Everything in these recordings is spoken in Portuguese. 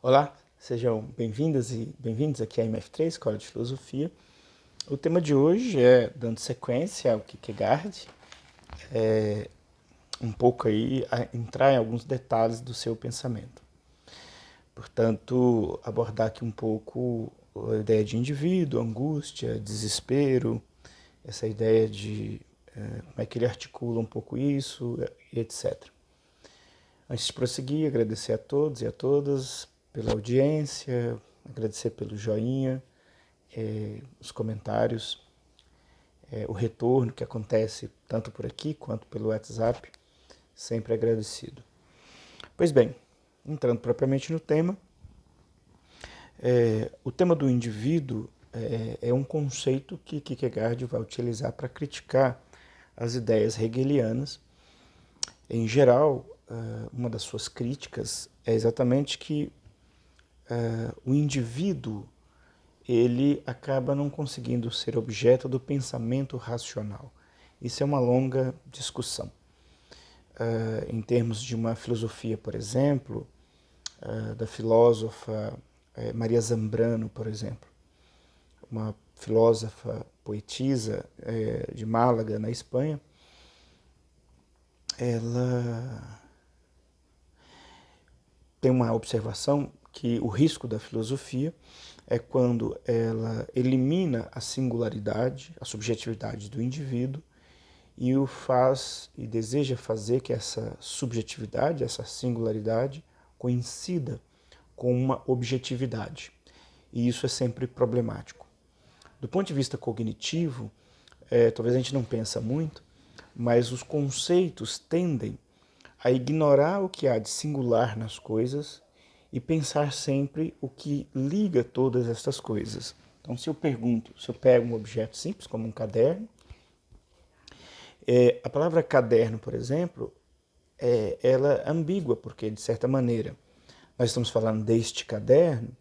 Olá, sejam bem-vindas e bem-vindos aqui à MF3, Escola de Filosofia. O tema de hoje é, dando sequência ao Kierkegaard, um pouco aí, entrar em alguns detalhes do seu pensamento. Portanto, abordar aqui um pouco a ideia de indivíduo, angústia, desespero, essa ideia de como é que ele articula um pouco isso, e etc. Antes de prosseguir, agradecer a todos e a todas pela audiência, agradecer pelo joinha, os comentários, o retorno que acontece tanto por aqui quanto pelo WhatsApp, sempre agradecido. Pois bem, entrando propriamente no tema, o tema do indivíduo é um conceito que Kierkegaard vai utilizar para criticar as ideias hegelianas. Em geral, uma das suas críticas é exatamente que o indivíduo ele acaba não conseguindo ser objeto do pensamento racional. Isso é uma longa discussão. Em termos de uma filosofia, por exemplo, da filósofa Maria Zambrano, por exemplo, uma filósofa poetisa de Málaga, na Espanha, ela tem uma observação que o risco da filosofia é quando ela elimina a singularidade, a subjetividade do indivíduo e o faz e deseja fazer que essa subjetividade, essa singularidade coincida com uma objetividade. E isso é sempre problemático. Do ponto de vista cognitivo, talvez a gente não pensa muito, mas os conceitos tendem a ignorar o que há de singular nas coisas e pensar sempre o que liga todas estas coisas. Então, se eu pergunto, se eu pego um objeto simples, como um caderno, a palavra caderno, por exemplo, ela é ambígua, porque, de certa maneira, nós estamos falando deste caderno,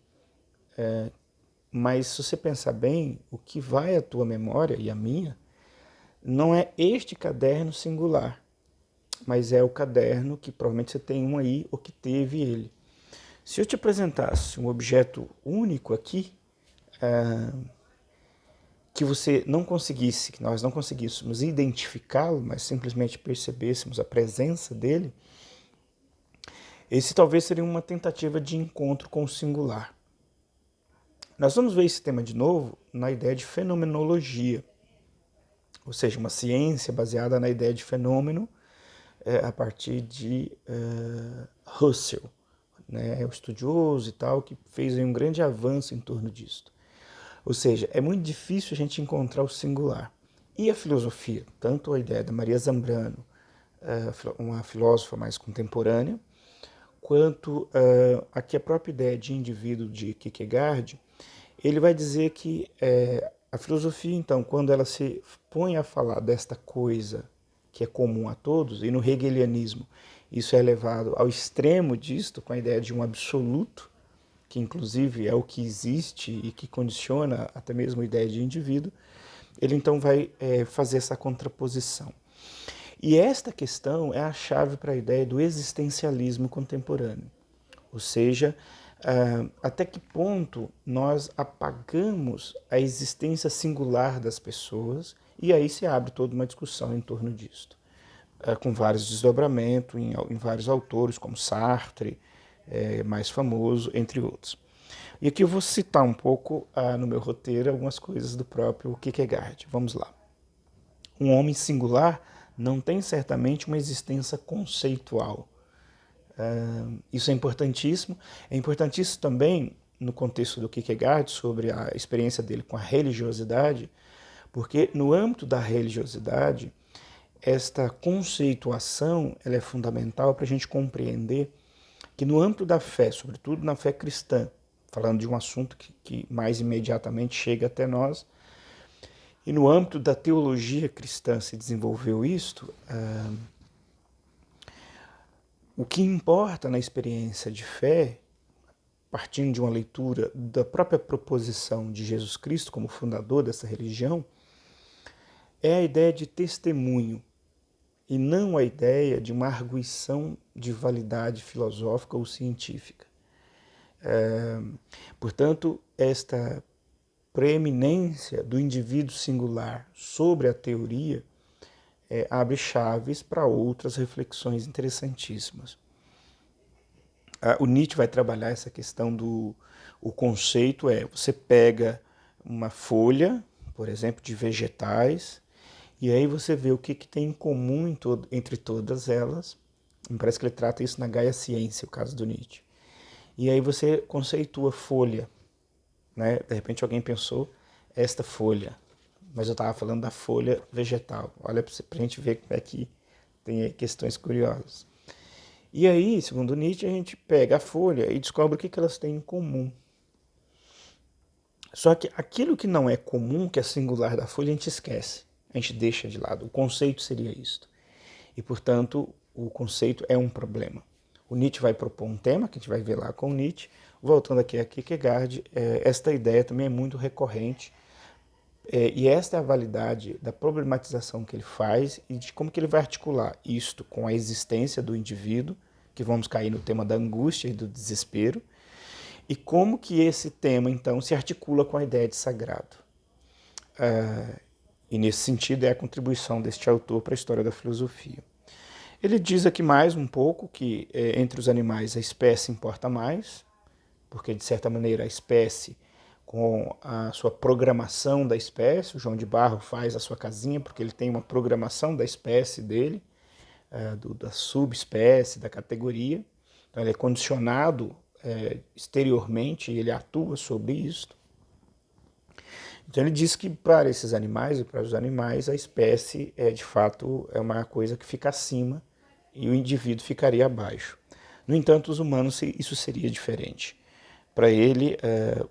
mas se você pensar bem, o que vai à tua memória e à minha não é este caderno singular, mas é o caderno que provavelmente você tem um aí ou que teve ele. Se eu te apresentasse um objeto único aqui, que você não conseguisse, que nós não conseguíssemos identificá-lo, mas simplesmente percebêssemos a presença dele, esse talvez seria uma tentativa de encontro com o singular. Nós vamos ver esse tema de novo na ideia de fenomenologia, ou seja, uma ciência baseada na ideia de fenômeno a partir de Husserl, né, o estudioso e tal, que fez um grande avanço em torno disso. Ou seja, é muito difícil a gente encontrar o singular. E a filosofia, tanto a ideia da Maria Zambrano, uma filósofa mais contemporânea, quanto aqui a própria ideia de indivíduo de Kierkegaard, ele vai dizer que a filosofia, então, quando ela se põe a falar desta coisa que é comum a todos, e no hegelianismo isso é levado ao extremo disto, com a ideia de um absoluto, que inclusive é o que existe e que condiciona até mesmo a ideia de indivíduo, ele então vai fazer essa contraposição. E esta questão é a chave para a ideia do existencialismo contemporâneo. Ou seja, até que ponto nós apagamos a existência singular das pessoas, e aí se abre toda uma discussão em torno disto, com vários desdobramentos em vários autores, como Sartre, mais famoso, entre outros. E aqui eu vou citar um pouco no meu roteiro algumas coisas do próprio Kierkegaard. Vamos lá. Um homem singular não tem certamente uma existência conceitual. Isso é importantíssimo. É importantíssimo também no contexto do Kierkegaard, sobre a experiência dele com a religiosidade, porque no âmbito da religiosidade, esta conceituação ela é fundamental para a gente compreender que no âmbito da fé, sobretudo na fé cristã, falando de um assunto que mais imediatamente chega até nós, e no âmbito da teologia cristã se desenvolveu isto, o que importa na experiência de fé, partindo de uma leitura da própria proposição de Jesus Cristo como fundador dessa religião, é a ideia de testemunho, e não a ideia de uma arguição de validade filosófica ou científica. Portanto, esta preeminência do indivíduo singular sobre a teoria abre chaves para outras reflexões interessantíssimas. O Nietzsche vai trabalhar essa questão do... O conceito você pega uma folha, por exemplo, de vegetais, e aí você vê o que tem em comum entre todas elas. Me parece que ele trata isso na Gaia Ciência, o caso do Nietzsche. E aí você conceitua folha, né? De repente alguém pensou, esta folha, mas eu estava falando da folha vegetal. Olha para a gente ver como é que tem questões curiosas. E aí, segundo Nietzsche, a gente pega a folha e descobre o que elas têm em comum. Só que aquilo que não é comum, que é singular da folha, a gente esquece, a gente deixa de lado. O conceito seria isto. E, portanto, o conceito é um problema. O Nietzsche vai propor um tema, que a gente vai ver lá com o Nietzsche. Voltando aqui a Kierkegaard, esta ideia também é muito recorrente. E esta é a validade da problematização que ele faz e de como que ele vai articular isto com a existência do indivíduo, que vamos cair no tema da angústia e do desespero, e como que esse tema, então, se articula com a ideia de sagrado. E nesse sentido é a contribuição deste autor para a história da filosofia. Ele diz aqui mais um pouco que entre os animais a espécie importa mais, porque de certa maneira a espécie, com a sua programação da espécie, o João de Barro faz a sua casinha porque ele tem uma programação da espécie dele, da subespécie, da categoria, então ele é condicionado exteriormente e ele atua sobre isso. Então ele diz que para esses animais e para os animais a espécie de fato é uma coisa que fica acima e o indivíduo ficaria abaixo. No entanto, os humanos isso seria diferente. Para ele,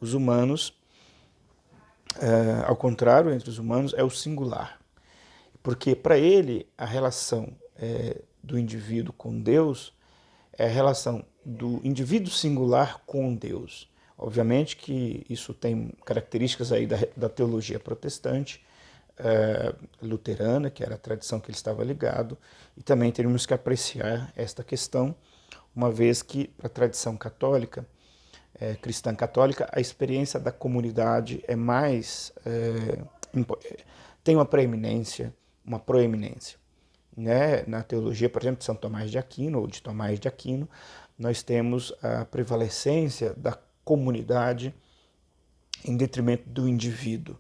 os humanos, ao contrário, entre os humanos é o singular. Porque para ele a relação do indivíduo com Deus é a relação do indivíduo singular com Deus. Obviamente que isso tem características aí da teologia protestante, luterana, que era a tradição que ele estava ligado, e também teríamos que apreciar esta questão, uma vez que, para a tradição católica, cristã católica, a experiência da comunidade é mais... tem uma preeminência, uma proeminência. Né? Na teologia, por exemplo, de São Tomás de Aquino, ou de Tomás de Aquino, nós temos a prevalecência da comunidade em detrimento do indivíduo.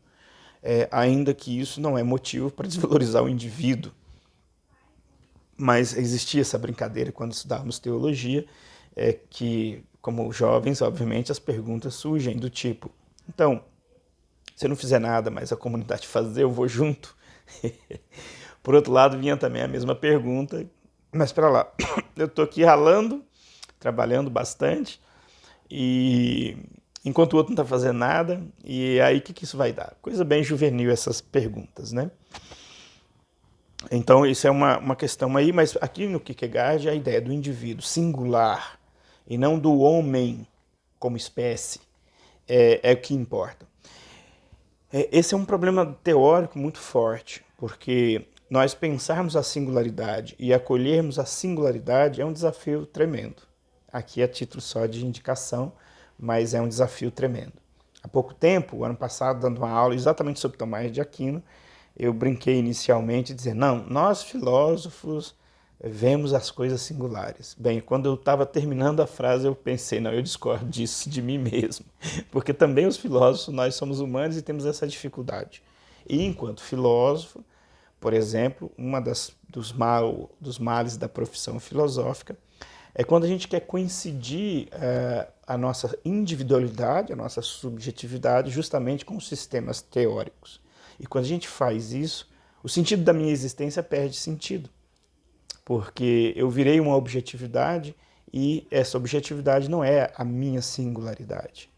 Ainda que isso não é motivo para desvalorizar o indivíduo. Mas existia essa brincadeira quando estudávamos teologia, que, como jovens, obviamente, as perguntas surgem do tipo, então, se eu não fizer nada, mas a comunidade fazer, eu vou junto? Por outro lado, vinha também a mesma pergunta, mas para lá, eu estou aqui ralando, trabalhando bastante, e enquanto o outro não está fazendo nada, e aí o que isso vai dar? Coisa bem juvenil essas perguntas, né? Então isso é uma questão aí, mas aqui no Kierkegaard a ideia do indivíduo singular e não do homem como espécie é o que importa. Esse é um problema teórico muito forte, porque nós pensarmos a singularidade e acolhermos a singularidade é um desafio tremendo. Aqui é título só de indicação, mas é um desafio tremendo. Há pouco tempo, ano passado, dando uma aula exatamente sobre Tomás de Aquino, eu brinquei inicialmente dizendo, não, nós filósofos vemos as coisas singulares. Bem, quando eu estava terminando a frase, eu pensei, não, eu discordo disso de mim mesmo, porque também os filósofos, nós somos humanos e temos essa dificuldade. E enquanto filósofo, por exemplo, dos males da profissão filosófica é quando a gente quer coincidir a nossa individualidade, a nossa subjetividade, justamente com os sistemas teóricos. E quando a gente faz isso, o sentido da minha existência perde sentido, porque eu virei uma objetividade e essa objetividade não é a minha singularidade.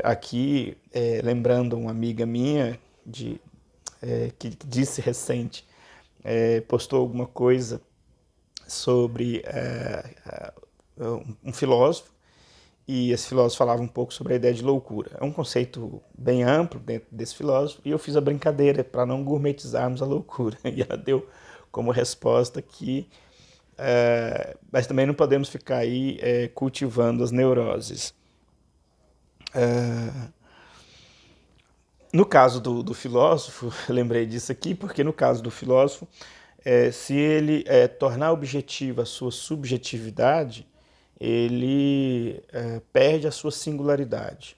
Aqui, lembrando uma amiga minha que disse recente, postou alguma coisa sobre um filósofo, e esse filósofo falava um pouco sobre a ideia de loucura. É um conceito bem amplo dentro desse filósofo, e eu fiz a brincadeira para não gourmetizarmos a loucura. E ela deu como resposta que mas também não podemos ficar aí cultivando as neuroses. No caso do filósofo, lembrei disso aqui, porque no caso do filósofo, se ele tornar objetiva a sua subjetividade, ele perde a sua singularidade.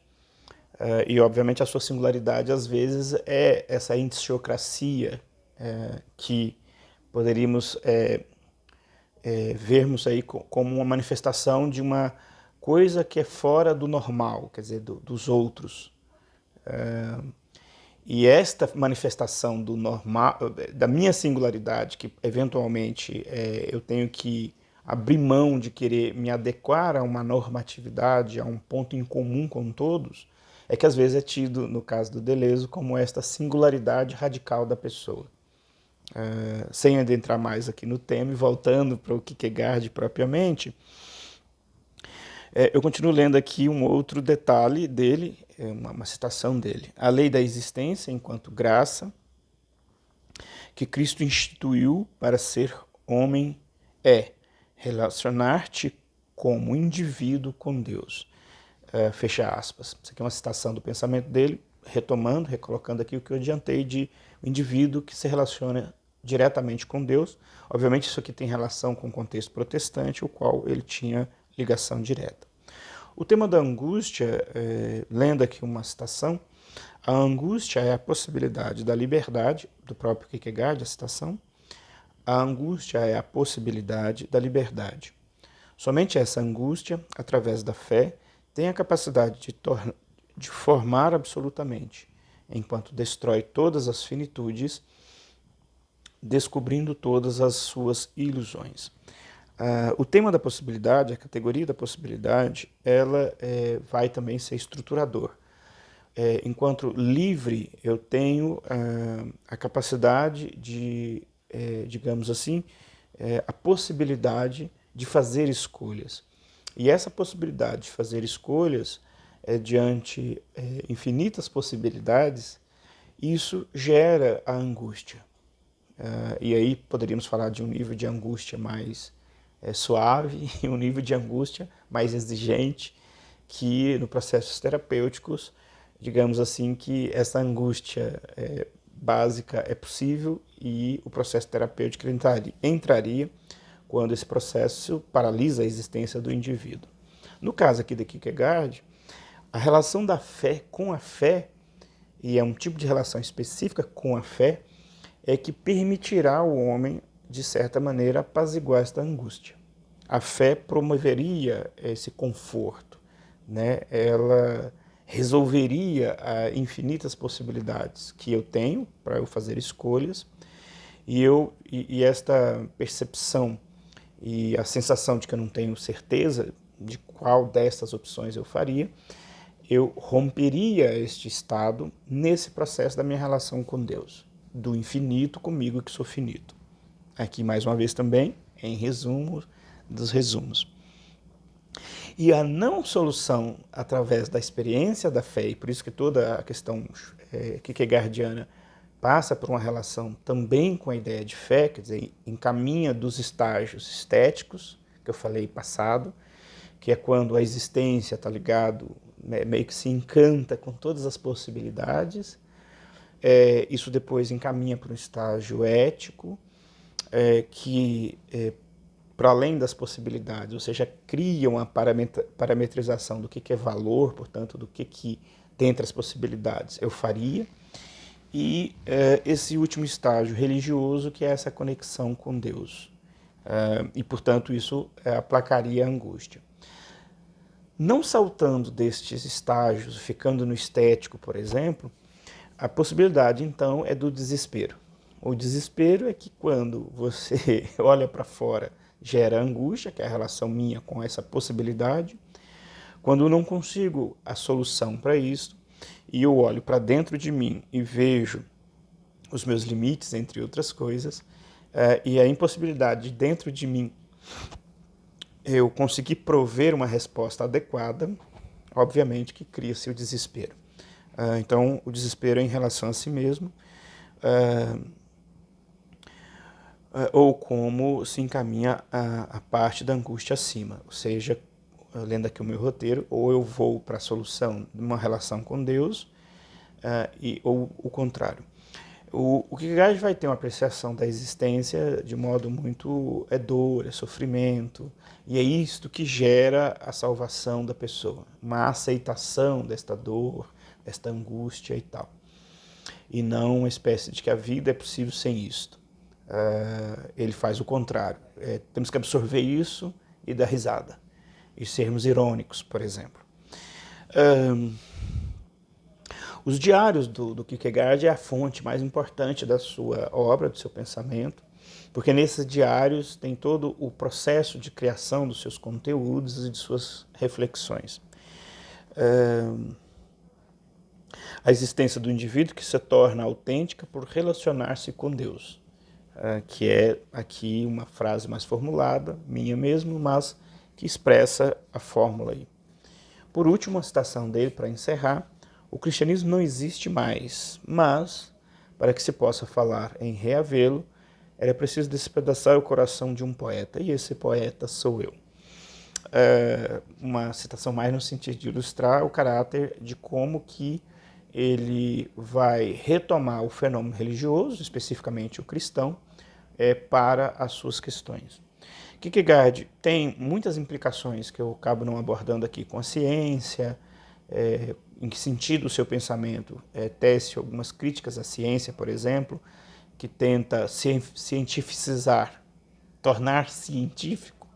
E, obviamente, a sua singularidade, às vezes, é essa indiciocracia que poderíamos vermos aí como uma manifestação de uma coisa que é fora do normal, quer dizer, dos outros. E esta manifestação do normal, da minha singularidade, que eventualmente eu tenho que abrir mão de querer me adequar a uma normatividade, a um ponto em comum com todos, é que às vezes é tido, no caso do Deleuze, como esta singularidade radical da pessoa. Sem adentrar mais aqui no tema e voltando para o Kierkegaard propriamente, eu continuo lendo aqui um outro detalhe dele, uma citação dele. A lei da existência enquanto graça que Cristo instituiu para ser homem é relacionar-te como indivíduo com Deus. Fecha aspas. Isso aqui é uma citação do pensamento dele, retomando, recolocando aqui o que eu adiantei de um indivíduo que se relaciona diretamente com Deus. Obviamente isso aqui tem relação com o contexto protestante, o qual ele tinha ligação direta. O tema da angústia, lendo aqui uma citação, a angústia é a possibilidade da liberdade, do próprio Kierkegaard, a citação, a angústia é a possibilidade da liberdade. Somente essa angústia, através da fé, tem a capacidade de formar absolutamente, enquanto destrói todas as finitudes, descobrindo todas as suas ilusões. O tema da possibilidade, a categoria da possibilidade, ela vai também ser estruturador. Enquanto livre, eu tenho a capacidade de, digamos assim, a possibilidade de fazer escolhas. E essa possibilidade de fazer escolhas diante infinitas possibilidades, isso gera a angústia. E aí poderíamos falar de um nível de angústia mais suave e um nível de angústia mais exigente, que no processos terapêuticos, digamos assim, que essa angústia básica é possível e o processo terapêutico entraria quando esse processo paralisa a existência do indivíduo. No caso aqui da Kierkegaard, a relação da fé com a fé, e é um tipo de relação específica com a fé, é que permitirá ao homem, de certa maneira, apaziguar esta angústia. A fé promoveria esse conforto, né? Ela resolveria infinitas possibilidades que eu tenho para eu fazer escolhas, e esta percepção e a sensação de que eu não tenho certeza de qual destas opções eu faria, eu romperia este estado nesse processo da minha relação com Deus, do infinito comigo que sou finito. Aqui mais uma vez também, em resumo dos resumos. E a não solução através da experiência da fé, e por isso que toda a questão kierkegaardiana passa por uma relação também com a ideia de fé, quer dizer, encaminha dos estágios estéticos, que eu falei passado, que é quando a existência está ligado, meio que se encanta com todas as possibilidades. Isso depois encaminha para um estágio ético, que, para além das possibilidades, ou seja, cria uma parametrização do que é valor, portanto, do que dentre as possibilidades eu faria. E esse último estágio religioso, que é essa conexão com Deus. E, portanto, isso aplacaria a angústia. Não saltando destes estágios, ficando no estético, por exemplo, a possibilidade, então, é do desespero. O desespero é que quando você olha para fora, gera angústia, que é a relação minha com essa possibilidade. Quando eu não consigo a solução para isso, e eu olho para dentro de mim e vejo os meus limites, entre outras coisas, e a impossibilidade de dentro de mim eu conseguir prover uma resposta adequada, obviamente que cria-se o desespero. Então, o desespero é em relação a si mesmo. ou como se encaminha a parte da angústia acima. Ou seja, lendo aqui o meu roteiro, ou eu vou para a solução de uma relação com Deus, ou o contrário. O Kierkegaard vai ter uma apreciação da existência de modo muito dor, é sofrimento, e é isto que gera a salvação da pessoa, uma aceitação desta dor, desta angústia e tal. E não uma espécie de que a vida é possível sem isto. Ele faz o contrário. Temos que absorver isso e dar risada. E sermos irônicos, por exemplo. Os diários do Kierkegaard é a fonte mais importante da sua obra, do seu pensamento, porque nesses diários tem todo o processo de criação dos seus conteúdos e de suas reflexões. A existência do indivíduo que se torna autêntica por relacionar-se com Deus, que é aqui uma frase mais formulada, minha mesmo, mas que expressa a fórmula aí. Por último, uma citação dele para encerrar: o cristianismo não existe mais, mas, para que se possa falar em reavê-lo, era preciso despedaçar o coração de um poeta, e esse poeta sou eu. Uma citação mais no sentido de ilustrar o caráter de como que ele vai retomar o fenômeno religioso, especificamente o cristão, para as suas questões. Kierkegaard tem muitas implicações que eu acabo não abordando aqui com a ciência, em que sentido o seu pensamento tece algumas críticas à ciência, por exemplo, que tenta cientificizar, tornar científico,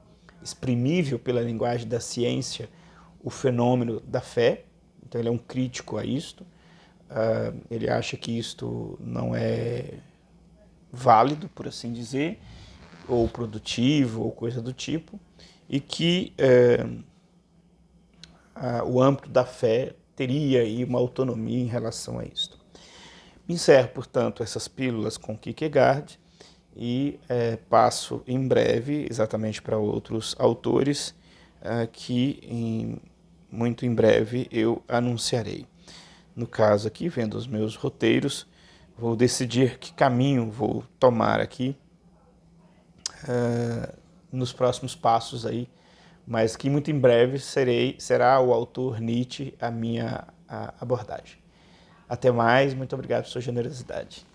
exprimível pela linguagem da ciência, o fenômeno da fé. Então ele é um crítico a isto. Ele acha que isto não é válido, por assim dizer, ou produtivo, ou coisa do tipo, e que o âmbito da fé teria aí uma autonomia em relação a isto. Encerro, portanto, essas pílulas com Kierkegaard e passo em breve exatamente para outros autores que muito em breve eu anunciarei. No caso aqui, vendo os meus roteiros, vou decidir que caminho vou tomar aqui nos próximos passos aí, mas que muito em breve será o autor Nietzsche a minha abordagem. Até mais, muito obrigado por sua generosidade.